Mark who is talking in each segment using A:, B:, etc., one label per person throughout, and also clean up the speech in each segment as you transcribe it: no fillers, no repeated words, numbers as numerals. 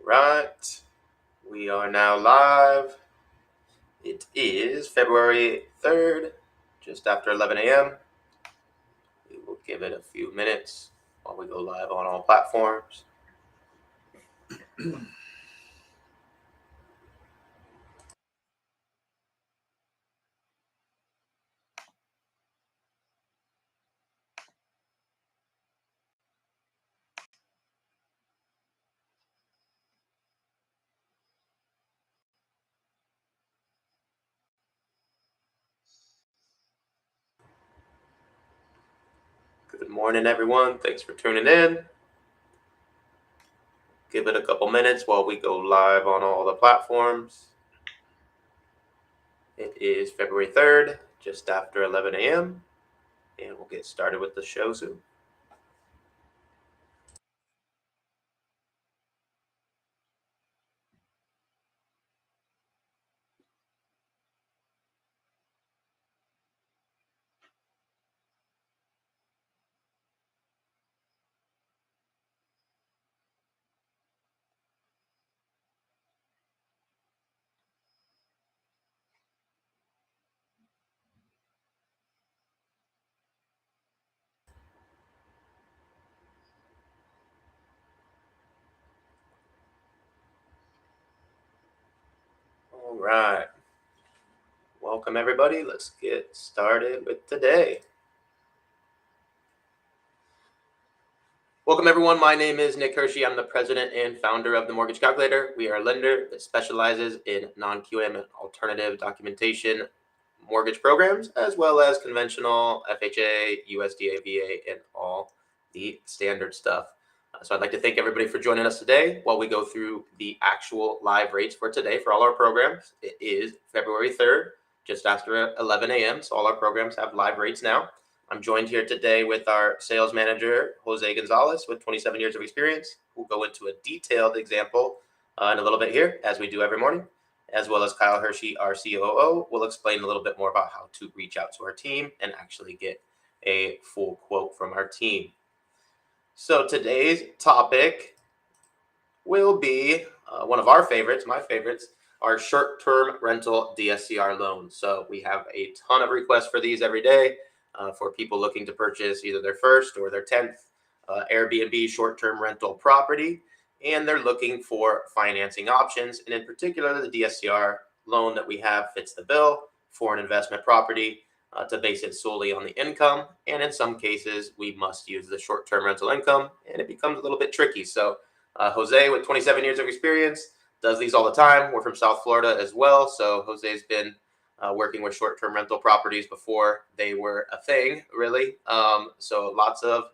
A: right, we are now live. It is February 3rd, just after 11 a.m. We will give it a few minutes while we go live on all platforms. Good morning, everyone. Thanks for tuning in. Give it a couple minutes while we go live on all the platforms. It is February 3rd, just after 11 a.m., and we'll get started with the show soon. All right. Welcome, everybody. Let's get started with today. Welcome, everyone. My name is Nick Hiersche. I'm the president and founder of the Mortgage Calculator. We are a lender that specializes in non-QM and alternative documentation mortgage programs, as well as conventional FHA, USDA, VA, and all the standard stuff. So I'd like to thank everybody for joining us today while we go through the actual live rates for today for all our programs. It is February 3rd, just after 11 a.m., so all our programs have live rates now. I'm joined here today with our sales manager, Jose Gonzalez, with 27 years of experience. We'll go into a detailed example in a little bit here, as we do every morning, as well as Kyle Hiersche, our COO, will explain a little bit more about how to reach out to our team and actually get a full quote from our team. So today's topic will be one of our favorites, my favorites, our short-term rental DSCR loans. So we have a ton of requests for these every day. For people looking to purchase either their first or their 10th Airbnb short-term rental property, and they're looking for financing options. And in particular, the DSCR loan that we have fits the bill for an investment property to base it solely on the income. And in some cases, we must use the short-term rental income, and it becomes a little bit tricky. So Jose, with 27 years of experience, does these all the time. We're from South Florida as well, so Jose's been working with short-term rental properties before they were a thing, really. So lots of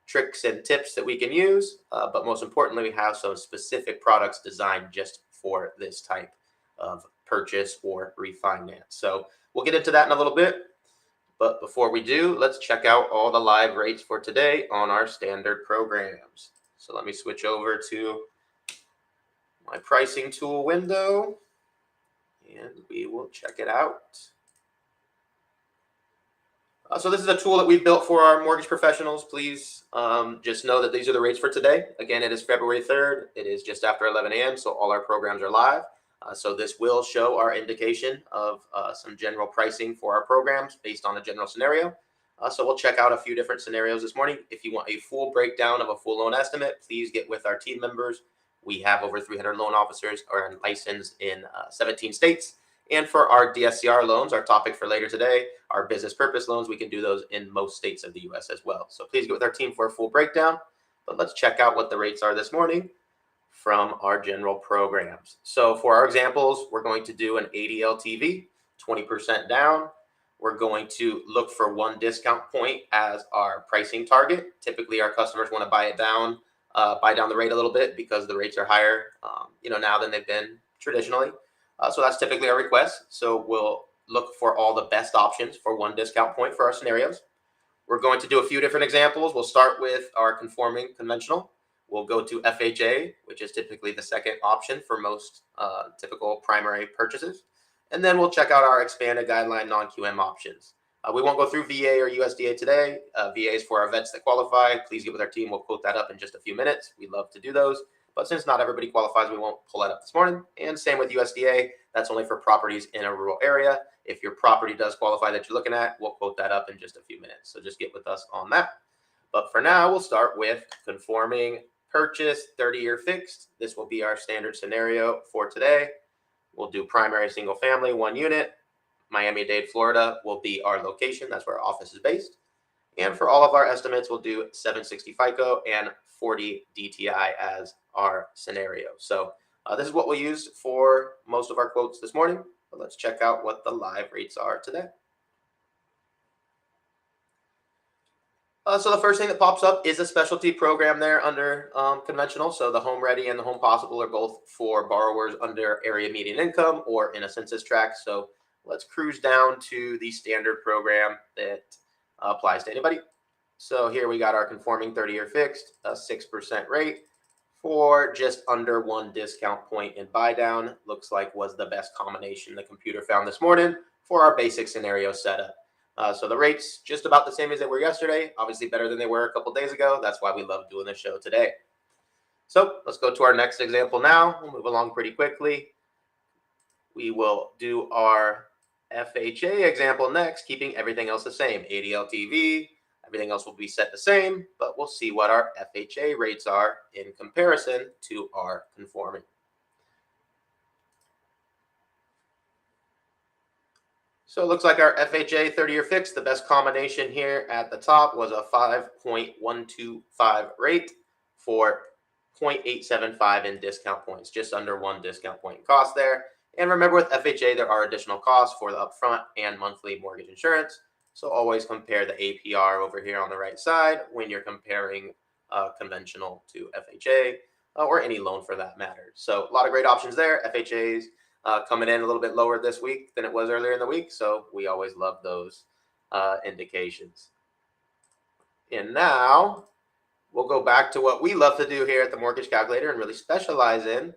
A: tricks and tips that we can use, but most importantly, we have some specific products designed just for this type of purchase or refinance. So we'll get into that in a little bit, but before we do, let's check out all the live rates for today on our standard programs. So let me switch over to my pricing tool window, and we will check it out. So this is a tool that we've built for our mortgage professionals. Please just know that these are the rates for today. Again, it is February 3rd. It is just after 11 a.m., so all our programs are live. So this will show our indication of some general pricing for our programs based on a general scenario. So we'll check out a few different scenarios this morning. If you want a full breakdown of a full loan estimate, please get with our team members. We have over 300 loan officers are licensed in 17 states. And for our DSCR loans, our topic for later today, our business purpose loans, we can do those in most states of the U.S. as well. So please get with our team for a full breakdown. But let's check out what the rates are this morning from our general programs. So for our examples, we're going to do an 80 LTV, 20% down. We're going to look for one discount point as our pricing target. Typically, our customers want to buy down the rate a little bit because the rates are higher, now than they've been traditionally. So that's typically our request. So we'll look for all the best options for one discount point for our scenarios. We're going to do a few different examples. We'll start with our conforming conventional. We'll go to FHA, which is typically the second option for most typical primary purchases. And then we'll check out our expanded guideline non-QM options. We won't go through VA or USDA today. VA is for our vets that qualify. Please get with our team. We'll quote that up in just a few minutes. We'd love to do those. But since not everybody qualifies, we won't pull that up this morning. And same with USDA. That's only for properties in a rural area. If your property does qualify that you're looking at, we'll quote that up in just a few minutes. So just get with us on that. But for now, we'll start with conforming purchase 30-year fixed. This will be our standard scenario for today. We'll do primary single family, 1 unit. Miami-Dade, Florida will be our location. That's where our office is based. And for all of our estimates, we'll do 760 FICO and 40 DTI as our scenario. So this is what we'll use for most of our quotes this morning. But let's check out what the live rates are today. So the first thing that pops up is a specialty program there under conventional. So the Home Ready and the Home Possible are both for borrowers under area median income or in a census tract. So let's cruise down to the standard program that applies to anybody. So here we got our conforming 30-year fixed, a 6% rate for just under 1 discount point in buy down. Looks like was the best combination the computer found this morning for our basic scenario setup. So the rates just about the same as they were yesterday, obviously better than they were a couple days ago. That's why we love doing the show today. So let's go to our next example now. We'll move along pretty quickly. We will do our FHA example next, keeping everything else the same. ADLTV, everything else will be set the same, but we'll see what our FHA rates are in comparison to our conforming. So it looks like our FHA 30-year fixed, the best combination here at the top was a 5.125 rate for 0.875 in discount points, just under 1 discount point in cost there. And remember with FHA, there are additional costs for the upfront and monthly mortgage insurance. So always compare the APR over here on the right side when you're comparing conventional to FHA or any loan for that matter. So a lot of great options there. FHA's coming in a little bit lower this week than it was earlier in the week. So we always love those indications. And now we'll go back to what we love to do here at the Mortgage Calculator and really specialize in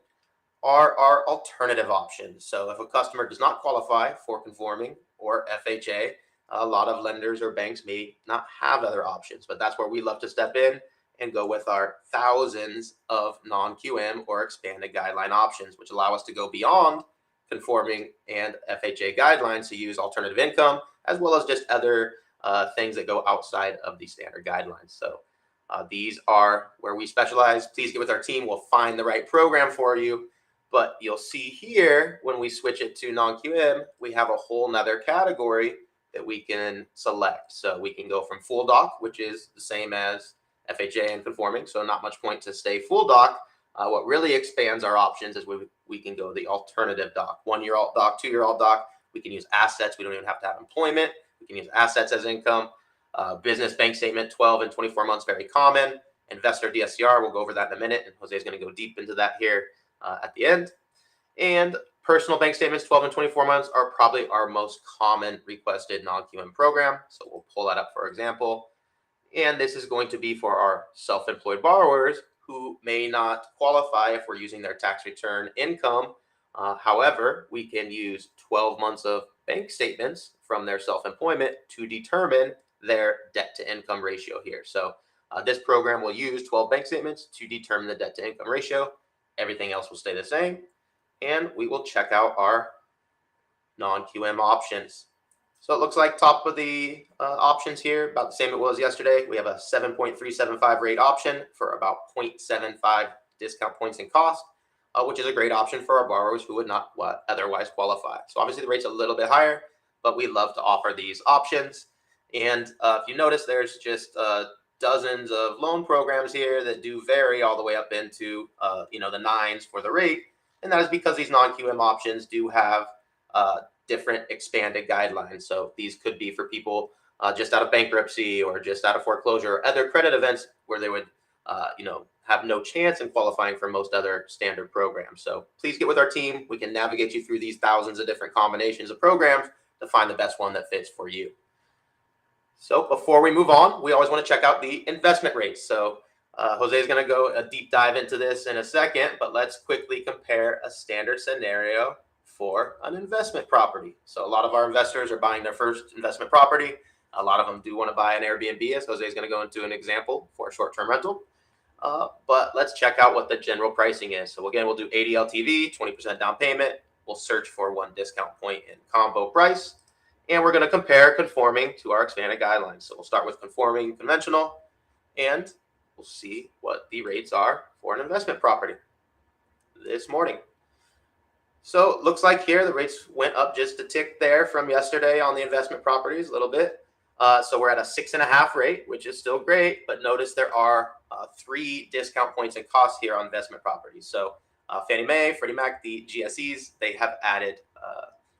A: are our alternative options. So if a customer does not qualify for conforming or FHA, a lot of lenders or banks may not have other options, but that's where we love to step in and go with our thousands of non-QM or expanded guideline options, which allow us to go beyond conforming and FHA guidelines to use alternative income, as well as just other things that go outside of the standard guidelines. So these are where we specialize. Please get with our team. We'll find the right program for you. But you'll see here, when we switch it to non-QM, we have a whole nother category that we can select. So we can go from full doc, which is the same as FHA and conforming. So not much point to stay full doc. What really expands our options is we can go the alternative doc, 1-year alt doc, 2-year alt doc. We can use assets. We don't even have to have employment. We can use assets as income. Business bank statement, 12 and 24 months, very common. Investor DSCR, we'll go over that in a minute. And Jose is going to go deep into that here at the end. And personal bank statements, 12 and 24 months, are probably our most common requested non-QM program. So we'll pull that up for example. And this is going to be for our self-employed borrowers who may not qualify if we're using their tax return income. However, we can use 12 months of bank statements from their self-employment to determine their debt to income ratio here. So this program will use 12 bank statements to determine the debt to income ratio. Everything else will stay the same. And we will check out our non-QM options. So it looks like top of the options here, about the same it was yesterday. We have a 7.375 rate option for about 0.75 discount points in cost, which is a great option for our borrowers who would not otherwise qualify. So obviously the rate's a little bit higher, but we love to offer these options. And if you notice, there's just dozens of loan programs here that do vary all the way up into the 9s for the rate. And that is because these non-QM options do have different expanded guidelines. So these could be for people just out of bankruptcy or just out of foreclosure or other credit events where they would have no chance in qualifying for most other standard programs. So please get with our team. We can navigate you through these thousands of different combinations of programs to find the best one that fits for you. So before we move on, we always want to check out the investment rates. So Jose is going to go a deep dive into this in a second, but let's quickly compare a standard scenario for an investment property. So a lot of our investors are buying their first investment property. A lot of them do want to buy an Airbnb, as Jose is going to go into an example for a short-term rental. But let's check out what the general pricing is. So again, we'll do 80 LTV, 20% down payment. We'll search for one discount point in combo price. And we're going to compare conforming to our expanded guidelines. So we'll start with conforming conventional, and we'll see what the rates are for an investment property this morning. So it looks like here the rates went up just a tick there from yesterday on the investment properties a little bit. So we're at a 6.5 rate, which is still great, but notice there are 3 discount points in cost here on investment properties. So Fannie Mae, Freddie Mac, the GSEs, they have added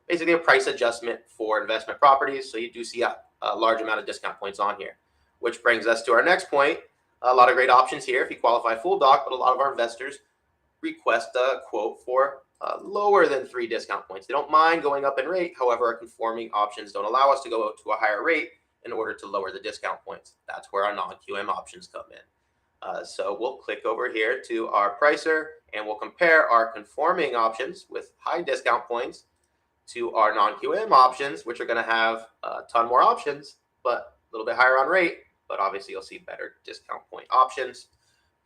A: basically a price adjustment for investment properties. So you do see a large amount of discount points on here, which brings us to our next point. A lot of great options here if you qualify full doc, but a lot of our investors request a quote for lower than 3 discount points. They don't mind going up in rate. However, our conforming options don't allow us to go to a higher rate in order to lower the discount points. That's where our non-QM options come in. So we'll click over here to our pricer, and we'll compare our conforming options with high discount points to our non-QM options, which are going to have a ton more options, but a little bit higher on rate. But obviously, you'll see better discount point options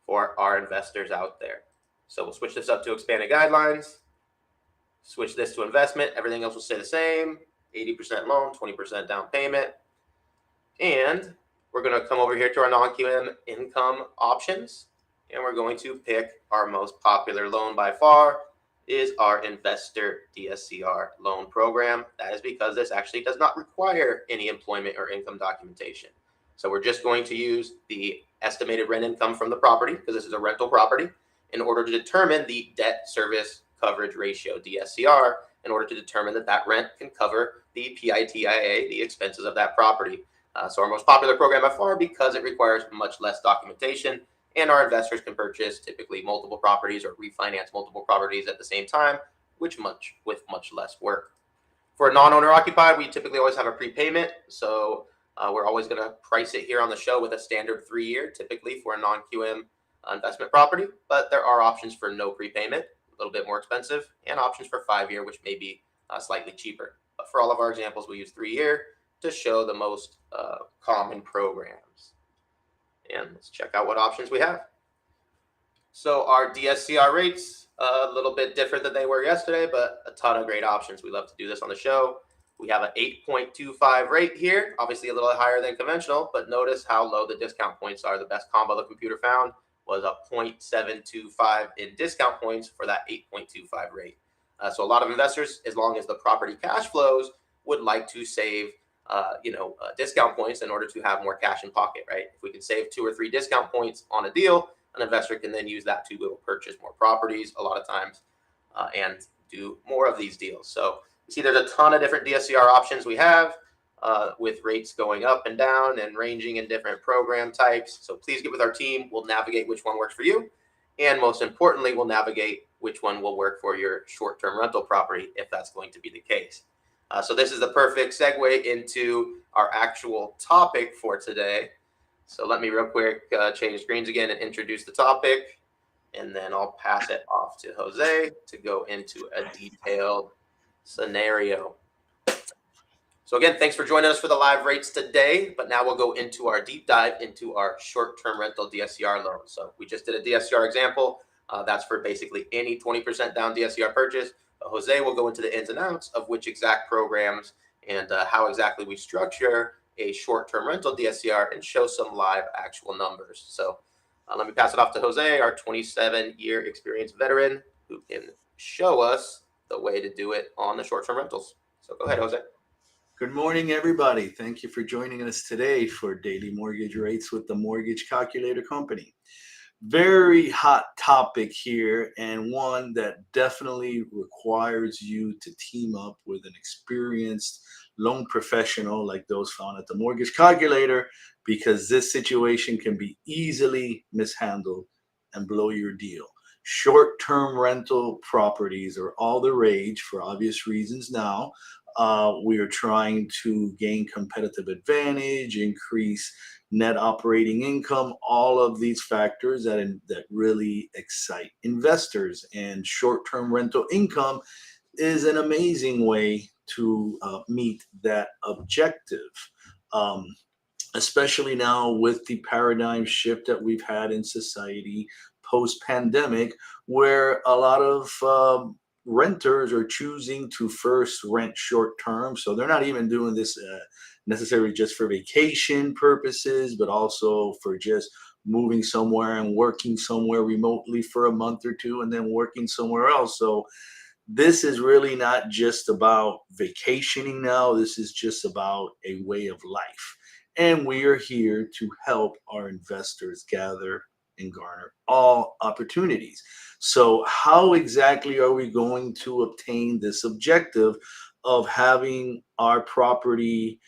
A: for our investors out there. So we'll switch this up to expanded guidelines, switch this to investment. Everything else will stay the same, 80% loan, 20% down payment. And we're going to come over here to our non-QM income options, and we're going to pick our most popular loan by far is our investor DSCR loan program. That is because this actually does not require any employment or income documentation. So we're just going to use the estimated rent income from the property, because this is a rental property, in order to determine the debt service coverage ratio, DSCR, in order to determine that that rent can cover the PITIA, the expenses of that property. So our most popular program by far, because it requires much less documentation, and our investors can purchase typically multiple properties or refinance multiple properties at the same time, with much less work. For a non-owner occupied, we typically always have a prepayment. So we're always going to price it here on the show with a standard 3-year, typically for a non-QM investment property. But there are options for no prepayment, a little bit more expensive, and options for 5-year, which may be slightly cheaper. But for all of our examples, we use 3-year to show the most common programs. And let's check out what options we have. So our DSCR rates, a little bit different than they were yesterday, but a ton of great options. We love to do this on the show. We have an 8.25 rate here, obviously a little higher than conventional, but notice how low the discount points are. The best combo the computer found was a 0.725 in discount points for that 8.25 rate. So a lot of investors, as long as the property cash flows, would like to save discount points in order to have more cash in pocket, right? If we can save 2 or 3 discount points on a deal, an investor can then use that to go purchase more properties a lot of times and do more of these deals. So you see there's a ton of different DSCR options we have with rates going up and down and ranging in different program types. So please get with our team. We'll navigate which one works for you. And most importantly, we'll navigate which one will work for your short-term rental property if that's going to be the case. So this is the perfect segue into our actual topic for today. So let me real quick change screens again and introduce the topic, and then I'll pass it off to Jose to go into a detailed scenario. So again, thanks for joining us for the live rates today, but now we'll go into our deep dive into our short-term rental DSCR loan. So we just did a DSCR example. That's for basically any 20% down DSCR purchase. Jose will go into the ins and outs of which exact programs and how exactly we structure a short-term rental DSCR and show some live actual numbers. So let me pass it off to Jose, our 27-year experienced veteran, who can show us the way to do it on the short-term rentals. So go ahead, Jose.
B: Good morning, everybody. Thank you for joining us today for Daily Mortgage Rates with the Mortgage Calculator Company. Very hot topic here, and one that definitely requires you to team up with an experienced loan professional like those found at the Mortgage Calculator, because this situation can be easily mishandled and blow your deal. Short-term rental properties are all the rage for obvious reasons now. We are trying to gain competitive advantage, increase net operating income, all of these factors that really excite investors. And short-term rental income is an amazing way to meet that objective. especially now with the paradigm shift that we've had in society post-pandemic, where a lot of renters are choosing to first rent short term. So they're not even doing this necessarily just for vacation purposes, but also for just moving somewhere and working somewhere remotely for a month or two and then working somewhere else. So this is really not just about vacationing now. This is just about a way of life. And we are here to help our investors gather and garner all opportunities. So, how exactly are we going to obtain this objective of having our property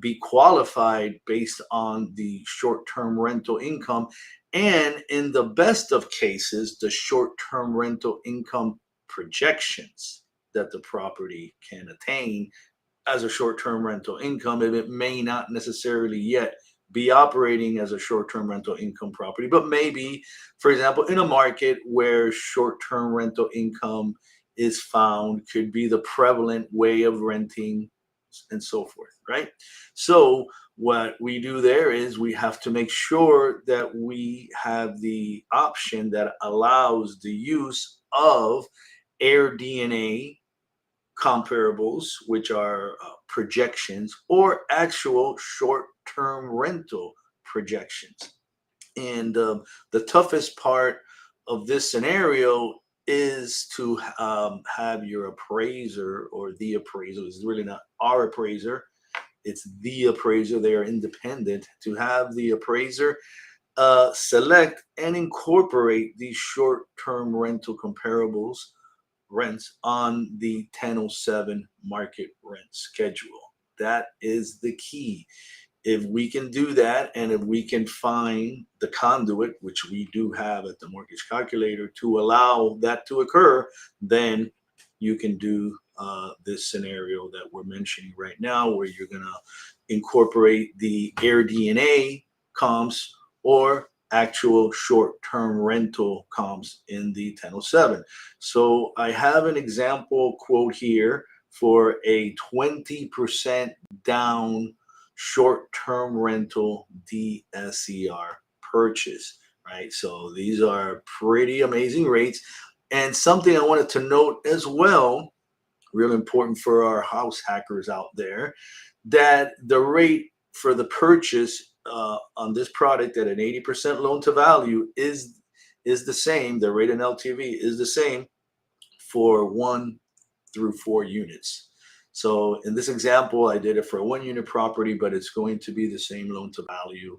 B: be qualified based on the short term rental income? And in the best of cases, the short term rental income projections that the property can attain as a short-term rental income, if it may not necessarily yet be operating as a short-term rental income property, but maybe, for example, in a market where short-term rental income is found, could be the prevalent way of renting and so forth, right? So what we do there is we have to make sure that we have the option that allows the use of AirDNA comparables, which are projections, or actual short term rental projections. And the toughest part of this scenario is to have your appraiser or the appraiser, it's really not our appraiser, it's the appraiser, they are independent, to have the appraiser select and incorporate these short term rental comparables rents on the 1007 market rent schedule. That is the key. If we can do that, and if we can find the conduit, which we do have at the mortgage calculator, to allow that to occur, then you can do this scenario that we're mentioning right now, where you're going to incorporate the AirDNA comps or actual short-term rental comps in the 1007. So I have an example quote here for a 20% down short-term rental DSCR purchase, right? So these are pretty amazing rates. And something I wanted to note as well, real important for our house hackers out there, that the rate for the purchase on this product at an 80% loan to value is the same. The rate in LTV is the same for 1 through 4 units. So in this example, I did it for a 1 unit property, but it's going to be the same loan to value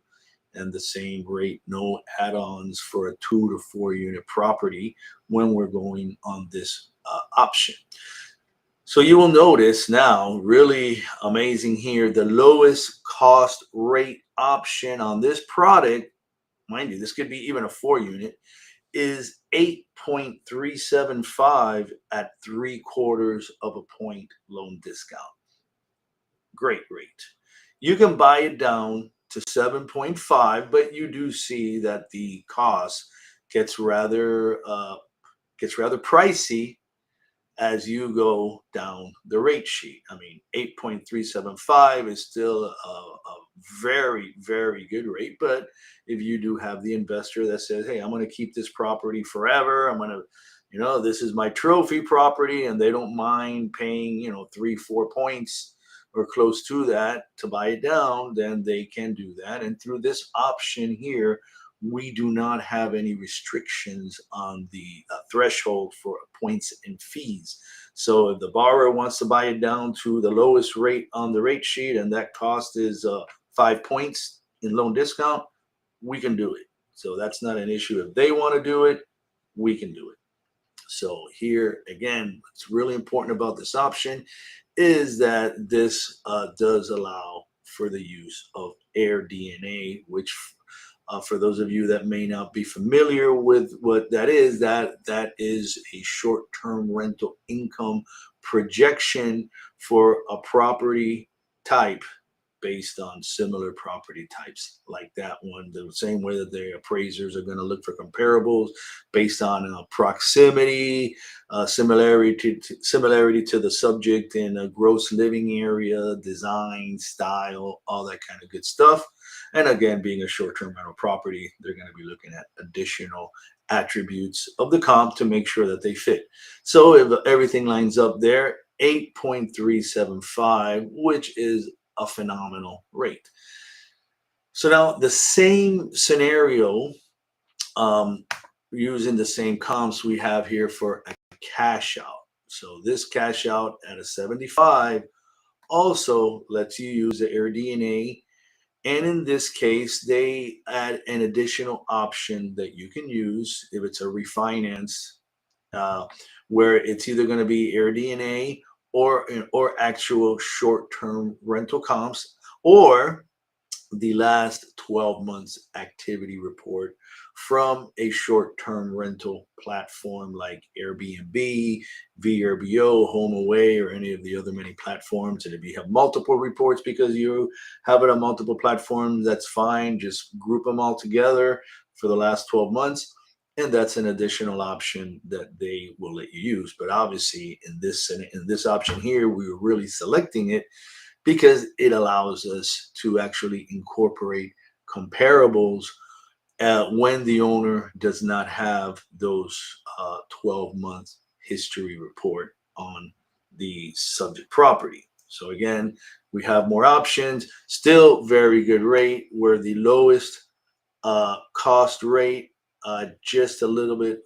B: and the same rate, no add-ons for a 2 to 4 unit property when we're going on this option. So you will notice now, really amazing here, the lowest cost rate option on this product, mind you, this could be even a 4 unit, is 8.375 at 3/4 of a point loan discount. Great rate. You can buy it down to 7.5, but you do see that the cost gets rather pricey as you go down the rate sheet. I mean, 8.375 is still a very, very good rate. But if you do have the investor that says, hey, I'm going to keep this property forever, I'm going to, this is my trophy property, and they don't mind paying, 3, 4 points or close to that to buy it down, then they can do that. And through this option here, we do not have any restrictions on the threshold for points and fees. So if the borrower wants to buy it down to the lowest rate on the rate sheet, and that cost is 5 points in loan discount, we can do it. So that's not an issue. If they want to do it, we can do it. So here again, what's really important about this option is that this does allow for the use of AirDNA, which for those of you that may not be familiar with what that is a short-term rental income projection for a property type based on similar property types like that one. The same way that the appraisers are going to look for comparables based on proximity, similarity to the subject in a gross living area, design, style, all that kind of good stuff. And again, being a short-term rental property, they're going to be looking at additional attributes of the comp to make sure that they fit. So if everything lines up there, 8.375, which is a phenomenal rate. So now the same scenario, using the same comps we have here for a cash out. So this cash out at a 75 also lets you use the AirDNA. And in this case, they add an additional option that you can use if it's a refinance, uh, where it's either going to be AirDNA or actual short-term rental comps, or the last 12 months activity report from a short-term rental platform like Airbnb, VRBO, HomeAway, or any of the other many platforms. And if you have multiple reports because you have it on multiple platforms, that's fine. Just group them all together for the last 12 months. And that's an additional option that they will let you use. But obviously in this option here, we were really selecting it because it allows us to actually incorporate comparables when the owner does not have those 12-month history report on the subject property. So again, we have more options, still very good rate. We're the lowest cost rate, just a little bit.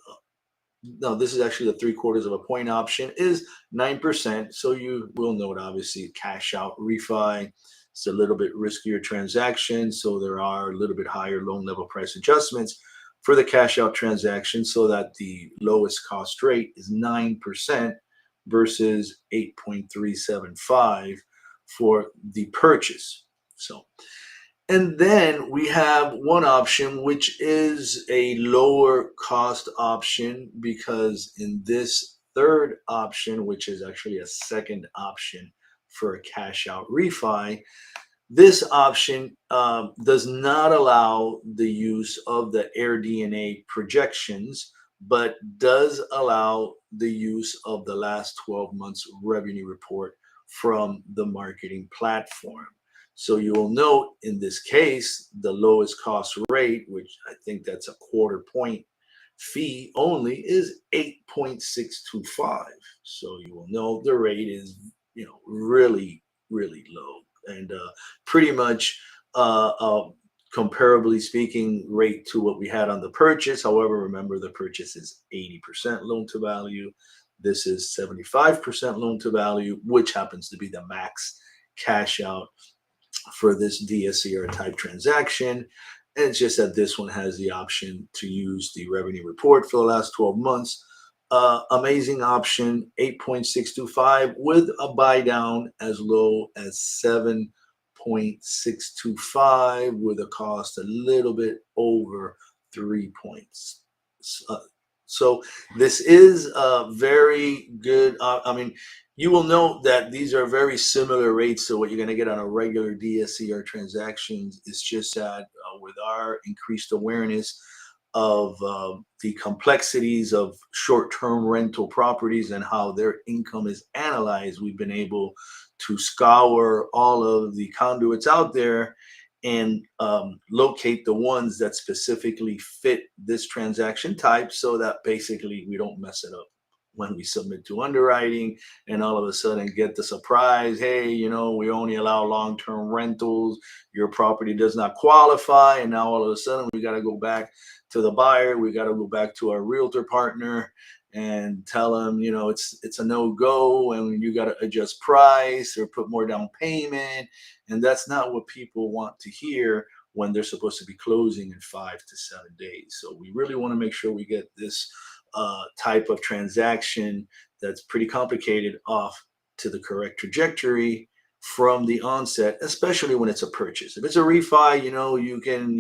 B: No, this is actually the 3/4 of a point option is 9%. So you will note, obviously, cash out refi. It's a little bit riskier transaction. So there are a little bit higher loan level price adjustments for the cash out transaction, so that the lowest cost rate is 9% versus 8.375 for the purchase. So, and then we have one option, which is a lower cost option, because in this third option, which is actually a second option for a cash out refi, this option does not allow the use of the AirDNA projections, but does allow the use of the last 12 months revenue report from the marketing platform. So you will note in this case, the lowest cost rate, which I think that's a 1/4 point fee only, is 8.625. So you will know the rate is, really, really low, and pretty much comparably speaking rate to what we had on the purchase. However, remember, the purchase is 80% loan to value. This is 75% loan to value, which happens to be the max cash out for this DSCR type transaction. And it's just that this one has the option to use the revenue report for the last 12 months. Amazing option, 8.625 with a buy down as low as 7.625 with a cost a little bit over 3 points. So this is a very good. You will note that these are very similar rates to what you're going to get on a regular DSCR transactions. It's just that with our increased awareness of the complexities of short-term rental properties and how their income is analyzed, we've been able to scour all of the conduits out there and locate the ones that specifically fit this transaction type, so that basically we don't mess it up when we submit to underwriting and all of a sudden get the surprise, hey, we only allow long-term rentals, your property does not qualify, and now all of a sudden we got to go back to the buyer, we got to go back to our realtor partner and tell them, it's a no-go, and you got to adjust price or put more down payment. And that's not what people want to hear when they're supposed to be closing in 5 to 7 days. So we really want to make sure we get this type of transaction that's pretty complicated off to the correct trajectory from the onset, especially when it's a purchase. If it's a refi, you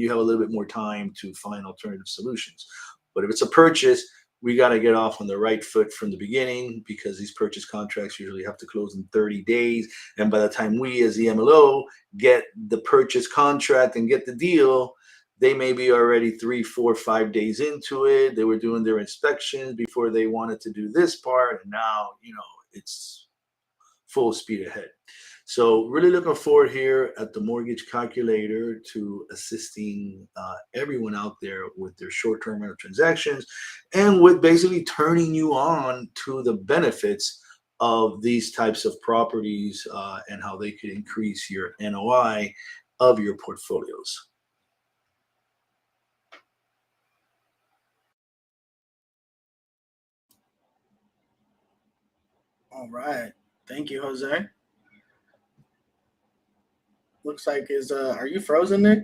B: have a little bit more time to find alternative solutions. But if it's a purchase, we got to get off on the right foot from the beginning, because these purchase contracts usually have to close in 30 days. And by the time we as the MLO get the purchase contract and get the deal, they may be already 3, 4, 5 days into it. They were doing their inspections before they wanted to do this part. And now, it's full speed ahead. So really looking forward here at the Mortgage Calculator to assisting everyone out there with their short-term rental transactions, and with basically turning you on to the benefits of these types of properties and how they could increase your NOI of your portfolios.
C: All right. Thank you, Jose. Looks like are you frozen, Nick?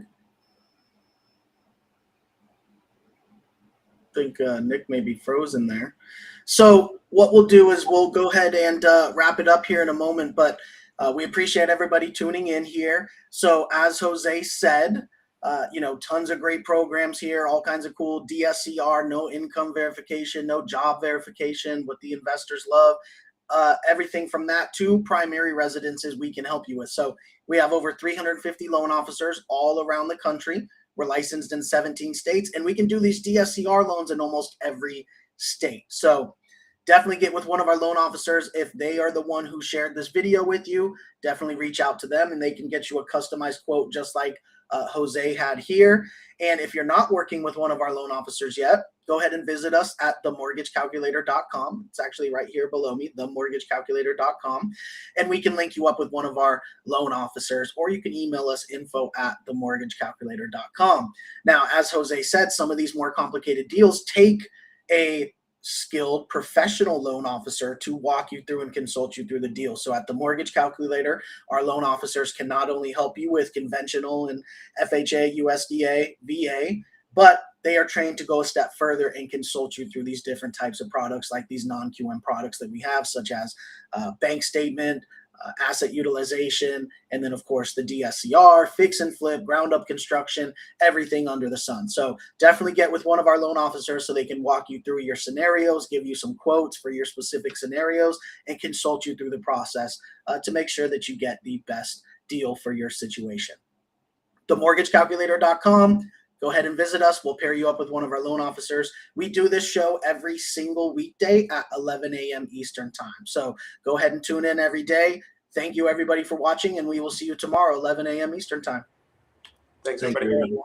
C: I think Nick may be frozen there. So what we'll do is we'll go ahead and wrap it up here in a moment, but we appreciate everybody tuning in here. So as Jose said, tons of great programs here, all kinds of cool DSCR, no income verification, no job verification, what the investors love. Everything from that to primary residences we can help you with. So we have over 350 loan officers all around the country. We're licensed in 17 states, and we can do these DSCR loans in almost every state. So definitely get with one of our loan officers. If they are the one who shared this video with you, definitely reach out to them, and they can get you a customized quote just like Jose had here. And if you're not working with one of our loan officers yet, go ahead and visit us at themortgagecalculator.com. It's actually right here below me, themortgagecalculator.com. And we can link you up with one of our loan officers, or you can email us info@themortgagecalculator.com. Now, as Jose said, some of these more complicated deals take a skilled professional loan officer to walk you through and consult you through the deal. So at the Mortgage Calculator, our loan officers can not only help you with conventional and FHA, USDA, VA, but they are trained to go a step further and consult you through these different types of products, like these non-QM products that we have, such as bank statement, asset utilization, and then of course the DSCR, fix and flip, ground up construction, everything under the sun. So definitely get with one of our loan officers so they can walk you through your scenarios, give you some quotes for your specific scenarios, and consult you through the process to make sure that you get the best deal for your situation. TheMortgageCalculator.com. Go ahead and visit us. We'll pair you up with one of our loan officers. We do this show every single weekday at 11 a.m. Eastern time. So go ahead and tune in every day. Thank you, everybody, for watching, and we will see you tomorrow, 11 a.m. Eastern time.
A: Thanks,
B: Thank
A: everybody.
B: you.